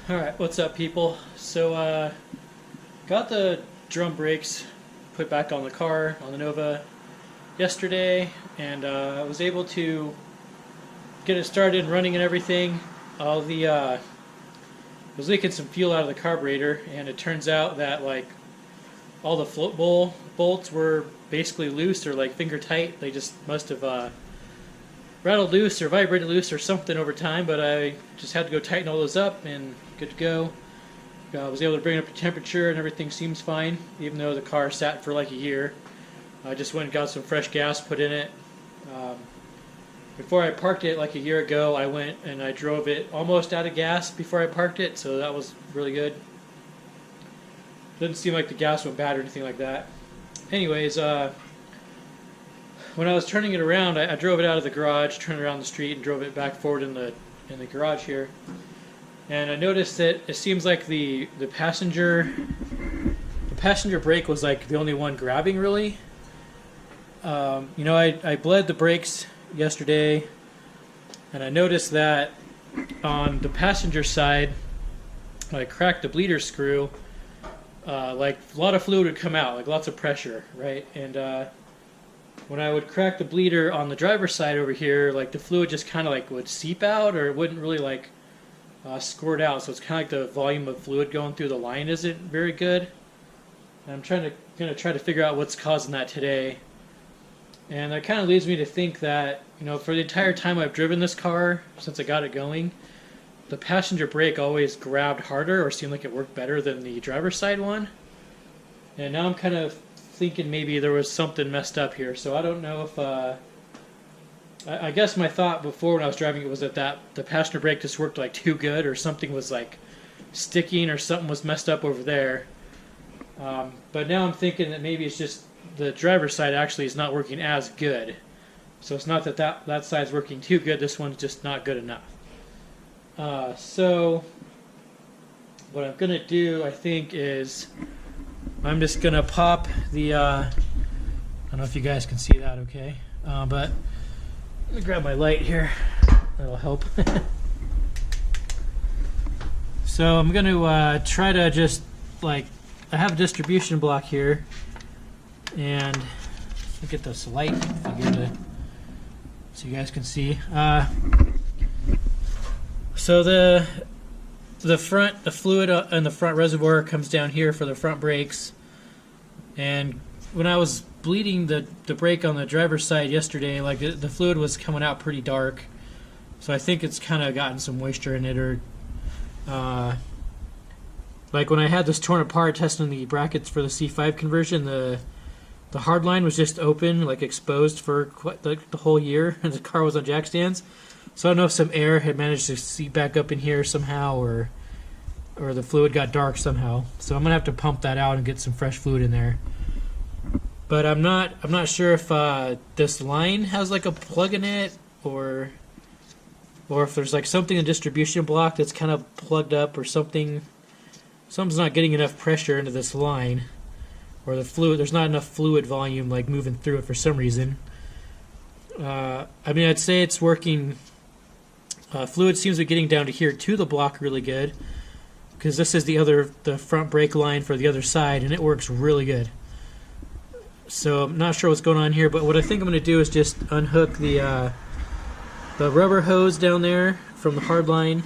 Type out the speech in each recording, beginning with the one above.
Alright, what's up, people? Got the drum brakes put back on the car, on the Nova, yesterday, and I was able to get it started and running and everything. Was leaking some fuel out of the carburetor, and it turns out that, like, all the float bowl bolts were basically loose or, like, finger tight. They just must have rattled loose or vibrated loose or something over time, but I just had to go tighten all those up and good to go. I was able to bring it up to temperature and everything seems fine, even though the car sat for like a year. I just went and got some fresh gas put in it. Um, Before I parked it like a year ago, I went and I drove it almost out of gas before I parked it, so that was really good. Didn't seem like the gas went bad or anything like that. Anyways, when I was turning it around, I drove it out of the garage, turned it around the street, and drove it back forward in the garage here. And I noticed that it seems like the passenger brake was like the only one grabbing really. I bled the brakes yesterday, and I noticed that on the passenger side, when I cracked the bleeder screw, like a lot of fluid would come out, like lots of pressure, right? And when I would crack the bleeder on the driver's side over here, like the fluid just kind of like would seep out, or it wouldn't really like squirt out. So it's kind of like the volume of fluid going through the line isn't very good. And I'm gonna try to figure out what's causing that today. And that kind of leads me to think that, for the entire time I've driven this car since I got it going, the passenger brake always grabbed harder or seemed like it worked better than the driver's side one. And now I'm kind of thinking maybe there was something messed up here. So I don't know if I guess my thought before when I was driving it was that the passenger brake just worked like too good, or something was like sticking, or something was messed up over there. But now I'm thinking that maybe it's just the driver's side actually is not working as good. So it's not that side's working too good. This one's just not good enough. So what I'm gonna do, I think, is I'm just gonna pop the. I don't know if you guys can see that, okay? But let me grab my light here. That'll help. So I'm going to try to just, I have a distribution block here, and look at this light figure so you guys can see. So the fluid in the front reservoir comes down here for the front brakes, and when I was bleeding the brake on the driver's side yesterday, like the fluid was coming out pretty dark, so I think it's kind of gotten some moisture in it, or like when I had this torn apart testing the brackets for the C5 conversion, the hard line was just open, like exposed for quite the whole year, and the car was on jack stands. So I don't know if some air had managed to seep back up in here somehow, or the fluid got dark somehow. So I'm gonna have to pump that out and get some fresh fluid in there. But I'm not sure if this line has like a plug in it, or if there's like something in the distribution block that's kind of plugged up, or something's not getting enough pressure into this line, or there's not enough fluid volume like moving through it for some reason. I'd say it's working. Fluid seems to be getting down to here to the block really good, because this is the front brake line for the other side, and it works really good. So I'm not sure what's going on here, but what I think I'm going to do is just unhook the rubber hose down there from the hard line,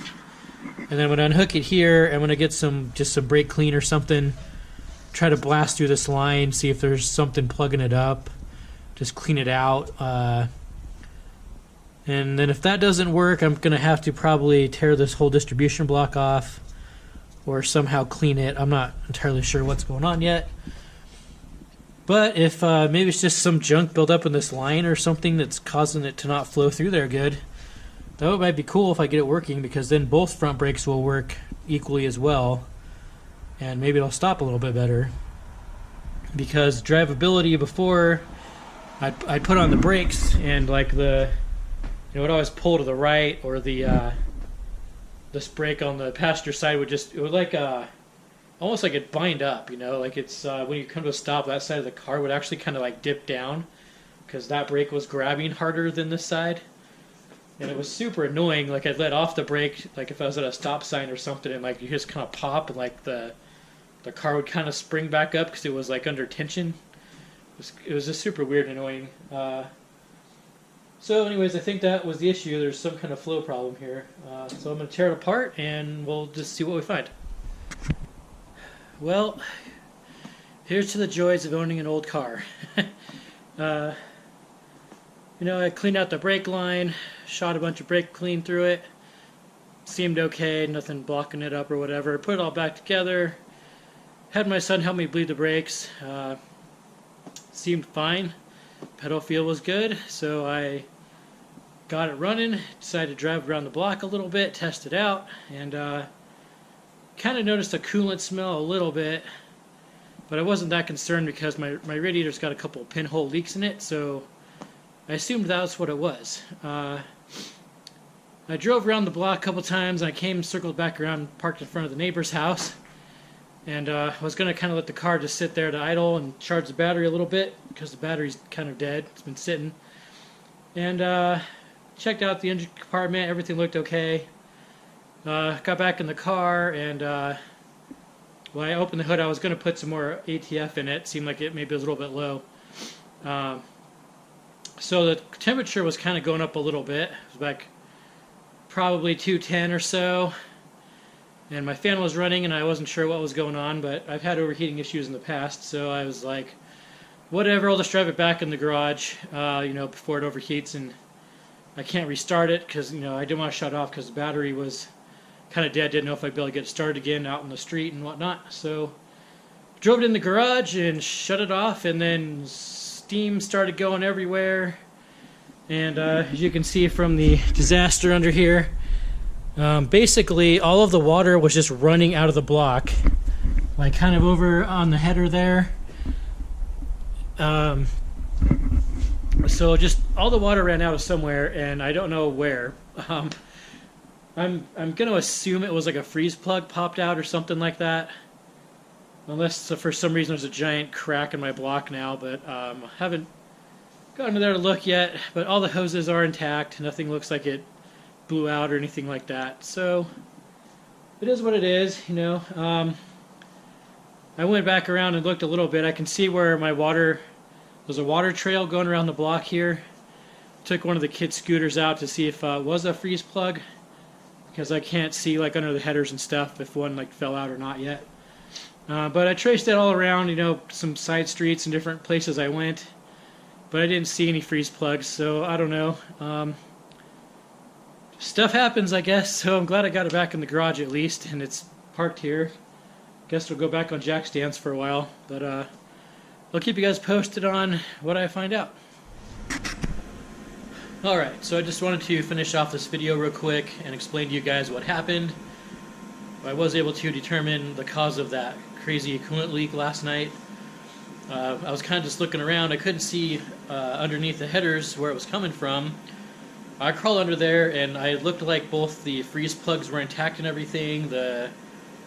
and then I'm going to unhook it here. I'm going to get some brake clean or something, try to blast through this line, see if there's something plugging it up, just clean it out. And then if that doesn't work, I'm going to have to probably tear this whole distribution block off or somehow clean it. I'm not entirely sure what's going on yet. But if maybe it's just some junk built up in this line or something that's causing it to not flow through there good, that might be cool if I get it working, because then both front brakes will work equally as well, and maybe it'll stop a little bit better. Because drivability before, I'd put on the brakes, and like it would always pull to the right, or this brake on the passenger side would like almost like it bind up, like it's when you come to a stop, that side of the car would actually kind of like dip down, because that brake was grabbing harder than this side. and it was super annoying. Like I'd let off the brake, like if I was at a stop sign or something, and like you just kind of pop, and like the car would kind of spring back up because it was like under tension. It was just super weird and annoying. So anyways, I think that was the issue. There's some kind of flow problem here. So I'm going to tear it apart and we'll just see what we find. Well, here's to the joys of owning an old car. I cleaned out the brake line, shot a bunch of brake clean through it. Seemed okay, nothing blocking it up or whatever. Put it all back together. Had my son help me bleed the brakes. Seemed fine. Pedal feel was good, so I got it running, decided to drive around the block a little bit, test it out, and kind of noticed a coolant smell a little bit, but I wasn't that concerned because my radiator's got a couple pinhole leaks in it, so I assumed that was what it was. I drove around the block a couple times, and I circled back around, parked in front of the neighbor's house, and I was going to kind of let the car just sit there to idle and charge the battery a little bit because the battery's kind of dead. It's been sitting. And checked out the engine compartment. Everything looked okay. Got back in the car, and when I opened the hood, I was going to put some more ATF in it. Seemed like it maybe was a little bit low. So the temperature was kind of going up a little bit. It was like probably 210 or so. And my fan was running, and I wasn't sure what was going on, but I've had overheating issues in the past, so I was like, whatever, I'll just drive it back in the garage, before it overheats, and I can't restart it because, I didn't want to shut it off because the battery was kind of dead. Didn't know if I'd be able to get it started again out in the street and whatnot. So drove it in the garage and shut it off, and then steam started going everywhere. And as you can see from the disaster under here, basically all of the water was just running out of the block, like kind of over on the header there. So just all the water ran out of somewhere, and I don't know where. I'm gonna assume it was like a freeze plug popped out or something like that, unless for some reason there's a giant crack in my block now. But haven't gotten to there to look yet. But all the hoses are intact. Nothing looks like it blew out or anything like that, so it is what it is. I went back around and looked a little bit. I can see where there's a water trail going around the block here. Took one of the kids' scooters out to see if it was a freeze plug, because I can't see like under the headers and stuff if one like fell out or not yet. But I traced it all around, some side streets and different places I went, but I didn't see any freeze plugs, so I don't know. Stuff happens, I guess, so I'm glad I got it back in the garage at least, and it's parked here. Guess we'll go back on jack stands for a while, but I'll keep you guys posted on what I find out. Alright, so I just wanted to finish off this video real quick and explain to you guys what happened. I was able to determine the cause of that crazy coolant leak last night. I was kind of just looking around. I couldn't see underneath the headers where it was coming from. I crawled under there, and I looked like both the freeze plugs were intact and everything. The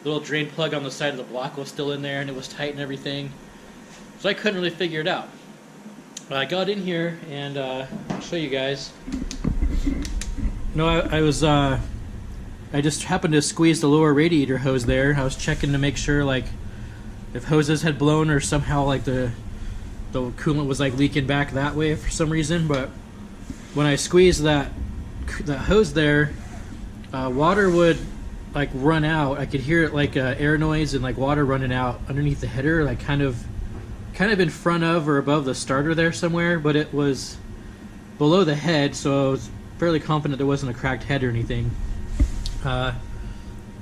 little drain plug on the side of the block was still in there, and it was tight and everything. So I couldn't really figure it out. I got in here, and I'll show you guys. I just happened to squeeze the lower radiator hose there. I was checking to make sure, like, if hoses had blown or somehow, like, the coolant was, like, leaking back that way for some reason, but when I squeezed that hose there, water would like run out. I could hear it like air noise and like water running out underneath the header, like kind of in front of or above the starter there somewhere, but it was below the head, so I was fairly confident there wasn't a cracked head or anything. But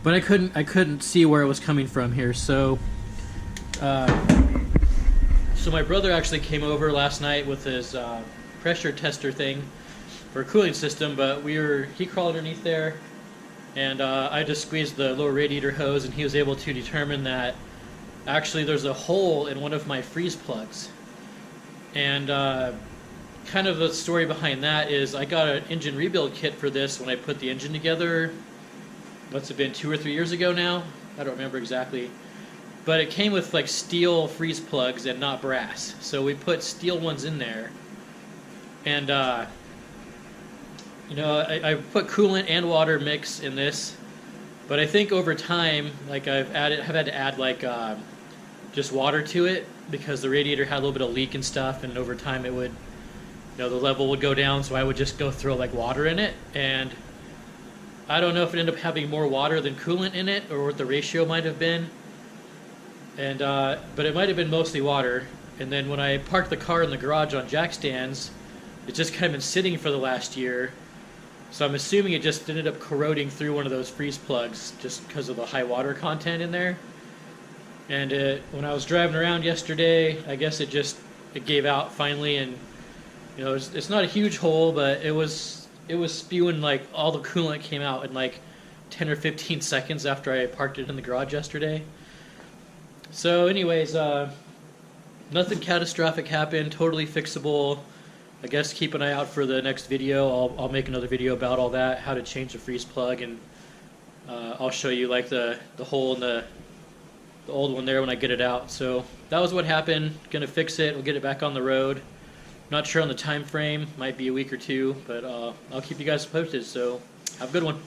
I couldn't see where it was coming from here, so my brother actually came over last night with his pressure tester thing for a cooling system, but he crawled underneath there, and I just squeezed the lower radiator hose, and he was able to determine that actually there's a hole in one of my freeze plugs. And kind of the story behind that is I got an engine rebuild kit for this when I put the engine together. Must have been 2 or 3 years ago now. I don't remember exactly. But it came with like steel freeze plugs and not brass. So we put steel ones in there. And You know, I put coolant and water mix in this, but I think over time, like have had to add like just water to it because the radiator had a little bit of leak and stuff, and over time it would, you know, the level would go down, so I would just go throw like water in it, and I don't know if it ended up having more water than coolant in it or what the ratio might have been, and but it might have been mostly water. And then when I parked the car in the garage on jack stands, it's just kind of been sitting for the last year. So I'm assuming it just ended up corroding through one of those freeze plugs just because of the high water content in there. And when I was driving around yesterday, I guess it gave out finally, and you know it's not a huge hole, but it was spewing, like all the coolant came out in like 10 or 15 seconds after I parked it in the garage yesterday. So anyways, nothing catastrophic happened, totally fixable. I guess keep an eye out for the next video. I'll make another video about all that, how to change the freeze plug, and I'll show you like the hole in the old one there when I get it out. So that was what happened. Gonna fix it. We'll get it back on the road. Not sure on the time frame. Might be a week or two, but I'll keep you guys posted. So have a good one.